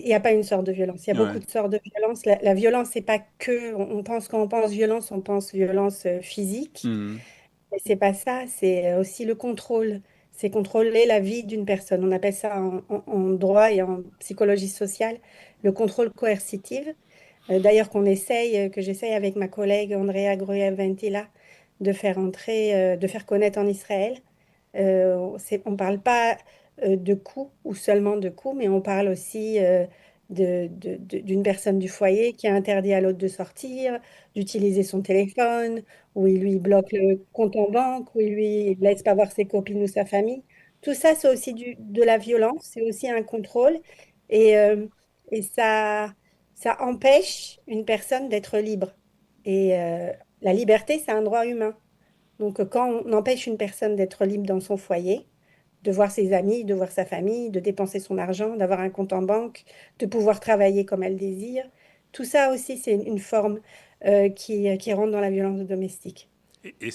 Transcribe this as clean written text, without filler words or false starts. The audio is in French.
Il n'y a pas une sorte de violence. Il y a beaucoup Ouais. de sortes de violence. La violence, c'est pas que. On pense quand on pense violence, on pense violence physique. Mhm. Mais c'est pas ça. C'est aussi le contrôle. C'est contrôler la vie d'une personne. On appelle ça en droit et en psychologie sociale le contrôle coercitif. D'ailleurs, que j'essaye avec ma collègue Andrea Groia-Ventila de faire entrer, de faire connaître en Israël. On ne parle pas de coups ou seulement de coups, mais on parle aussi d'une personne du foyer qui a interdit à l'autre de sortir, d'utiliser son téléphone, où il lui bloque le compte en banque, où il lui laisse pas voir ses copines ou sa famille. Tout ça, c'est aussi de la violence, c'est aussi un contrôle et, euh, et ça empêche une personne d'être libre. Et la liberté, c'est un droit humain. Donc, quand on empêche une personne d'être libre dans son foyer, de voir ses amis, de voir sa famille, de dépenser son argent, d'avoir un compte en banque, de pouvoir travailler comme elle désire, tout ça aussi, c'est une forme qui rentre dans la violence domestique. Et